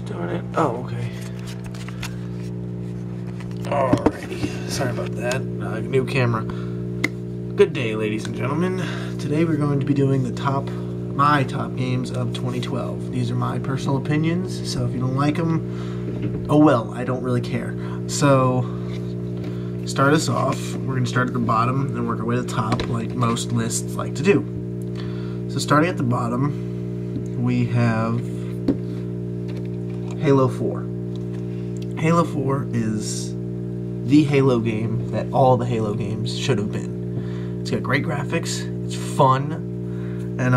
Start it. Oh, okay. Alrighty. Sorry about that. New camera. Good day, ladies and gentlemen. Today we're going to be doing my top games of 2012. These are my personal opinions, so if you don't like them, oh well, I don't really care. So, start us off. We're going to start at the bottom and work our way to the top, like most lists like to do. So starting at the bottom, we have Halo 4. Halo 4 is the Halo game that all the Halo games should have been. It's got great graphics, it's fun, and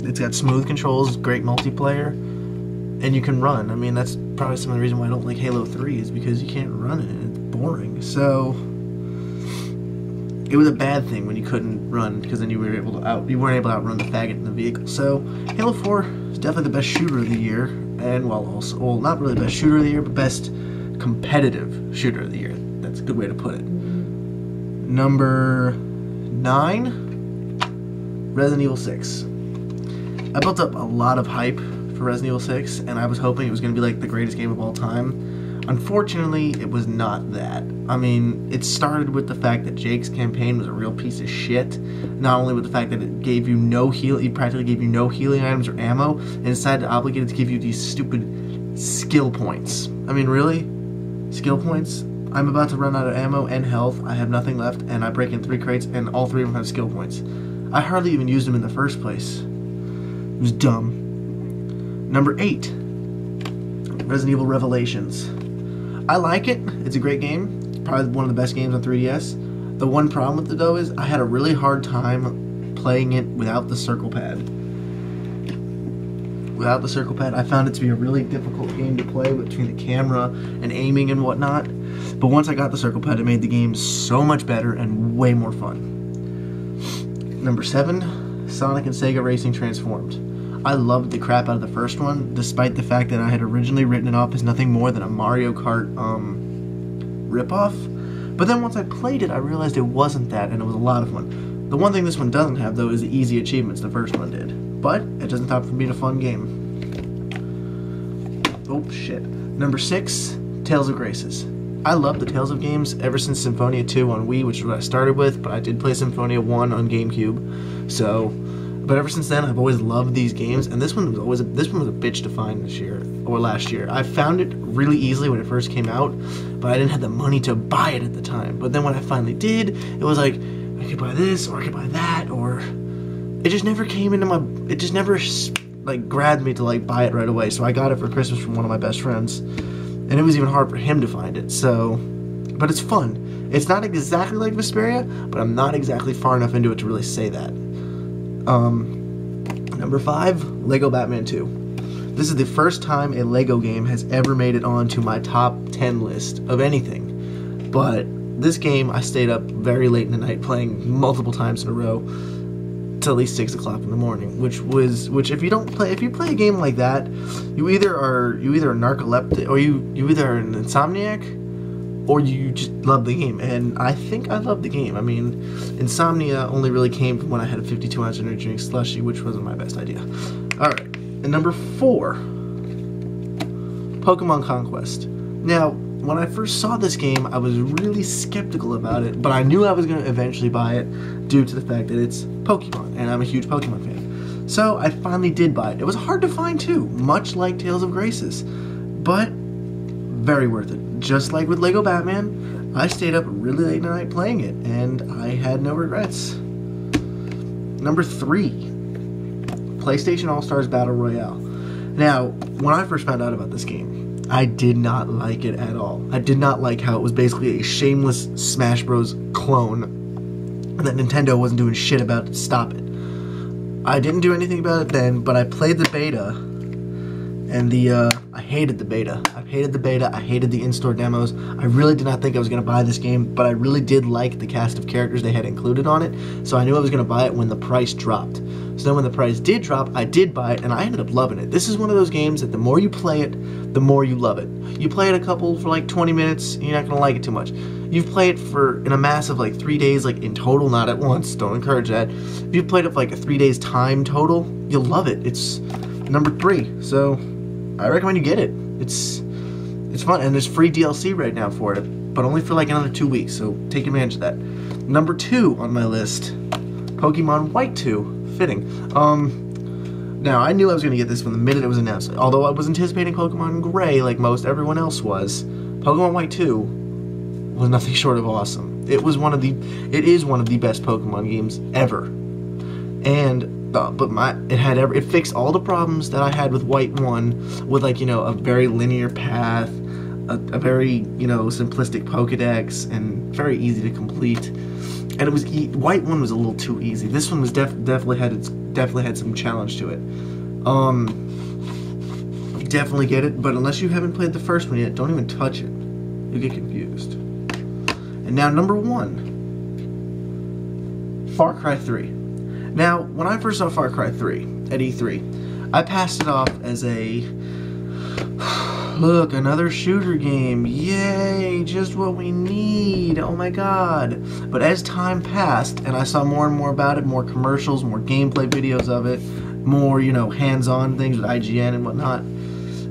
it's got smooth controls, great multiplayer, and you can run. I mean, that's probably some of the reason why I don't like Halo 3 is because you can't run it, and it's boring. So it was a bad thing when you couldn't run, because then you weren't able to outrun the faggot in the vehicle. So Halo 4 is definitely the best shooter of the year, and not really the best shooter of the year, but best competitive shooter of the year. That's a good way to put it. Number 9, Resident Evil 6. I built up a lot of hype for Resident Evil 6, and I was hoping it was going to be like the greatest game of all time. Unfortunately, it was not that. I mean, it started with the fact that Jake's campaign was a real piece of shit. Not only with the fact that it gave you no it practically gave you no healing items or ammo, and decided to obligate it to give you these stupid skill points. I mean, really? Skill points? I'm about to run out of ammo and health, I have nothing left, and I break in 3 crates, and all 3 of them have skill points. I hardly even used them in the first place. It was dumb. Number 8, Resident Evil Revelations. I like it. It's a great game. It's probably one of the best games on 3DS. The one problem with it, though, is I had a really hard time playing it without the circle pad. Without the circle pad, I found it to be a really difficult game to play between the camera and aiming and whatnot. But once I got the circle pad, it made the game so much better and way more fun. Number 7, Sonic and Sega Racing Transformed. I loved the crap out of the first one, despite the fact that I had originally written it off as nothing more than a Mario Kart ripoff. But then once I played it, I realized it wasn't that, and it was a lot of fun. The one thing this one doesn't have, though, is the easy achievements the first one did. But it doesn't stop from being a fun game. Oh, shit. Number 6, Tales of Graces. I love the Tales of games ever since Symphonia 2 on Wii, which is what I started with, but I did play Symphonia 1 on GameCube. But ever since then, I've always loved these games, and this one was a bitch to find this year, or last year. I found it really easily when it first came out, but I didn't have the money to buy it at the time. But then when I finally did, it was like, I could buy this, or I could buy that, or... It just never came into it just never, like, grabbed me to, like, buy it right away. So I got it for Christmas from one of my best friends, and it was even hard for him to find it, so... But it's fun. It's not exactly like Vesperia, but I'm not exactly far enough into it to really say that. Number 5, Lego Batman 2. This is the first time a Lego game has ever made it onto my top 10 list of anything. But this game, I stayed up very late in the night playing multiple times in a row till at least 6 o'clock in the morning. Which if you play a game like that, you either are narcoleptic, or you either are an insomniac, or you just love the game, and I think I love the game. I mean, insomnia only really came from when I had a 52-ounce energy drink slushie, which wasn't my best idea. Alright, and number 4, Pokemon Conquest. Now, when I first saw this game, I was really skeptical about it, but I knew I was going to eventually buy it due to the fact that it's Pokemon, and I'm a huge Pokemon fan. So, I finally did buy it. It was hard to find, too, much like Tales of Graces, but very worth it. Just like with Lego Batman, I stayed up really late at night playing it, and I had no regrets. Number 3, PlayStation All-Stars Battle Royale. Now, when I first found out about this game, I did not like it at all. I did not like how it was basically a shameless Smash Bros. Clone, and that Nintendo wasn't doing shit about it to stop it. I didn't do anything about it then, but I played the beta, and I hated the beta. I hated the beta. I hated the in-store demos. I really did not think I was going to buy this game, but I really did like the cast of characters they had included on it, so I knew I was going to buy it when the price dropped. So then when the price did drop, I did buy it, and I ended up loving it. This is one of those games that the more you play it, the more you love it. You play it for like 20 minutes, you're not going to like it too much. You've played it in a mass of like 3 days, like in total, not at once, don't encourage that. If you've played it for like a 3 days time total, you'll love it. It's number 3, so I recommend you get it. It's fun, and there's free DLC right now for it, but only for like another 2 weeks, so take advantage of that. Number 2 on my list, Pokemon White 2. Fitting. Now, I knew I was going to get this from the minute it was announced. Although I was anticipating Pokemon Gray like most everyone else was, Pokemon White 2 was nothing short of awesome. It is one of the best Pokemon games ever. And it fixed all the problems that I had with White 1, with like, a very linear path, a very, simplistic Pokedex, and very easy to complete. And it was White 1 was a little too easy. This one was definitely had some challenge to it. Definitely get it, but unless you haven't played the first one yet, don't even touch it. You'll get confused. And now number 1, Far Cry 3. Now, when I first saw Far Cry 3 at E3, I passed it off as a, look, another shooter game, yay, just what we need, oh my god. But as time passed, and I saw more and more about it, more commercials, more gameplay videos of it, more, hands-on things with IGN and whatnot,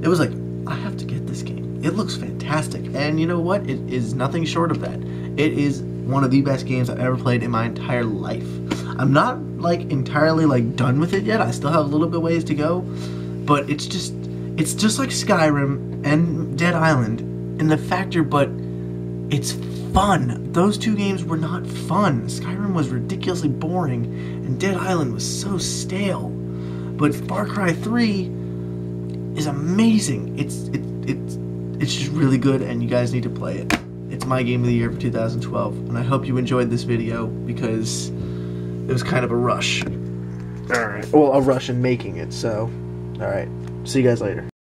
it was like, I have to get this game. It looks fantastic, and you know what? It is nothing short of that. It is one of the best games I've ever played in my entire life. I'm not, entirely, done with it yet. I still have a little bit ways to go, but it's just like Skyrim and Dead Island in the factor, but it's fun. Those two games were not fun. Skyrim was ridiculously boring, and Dead Island was so stale. But Far Cry 3 is amazing. It's just really good, and you guys need to play it. It's my game of the year for 2012, and I hope you enjoyed this video, because it was kind of a rush. Alright. Well, a rush in making it, so... Alright. See you guys later.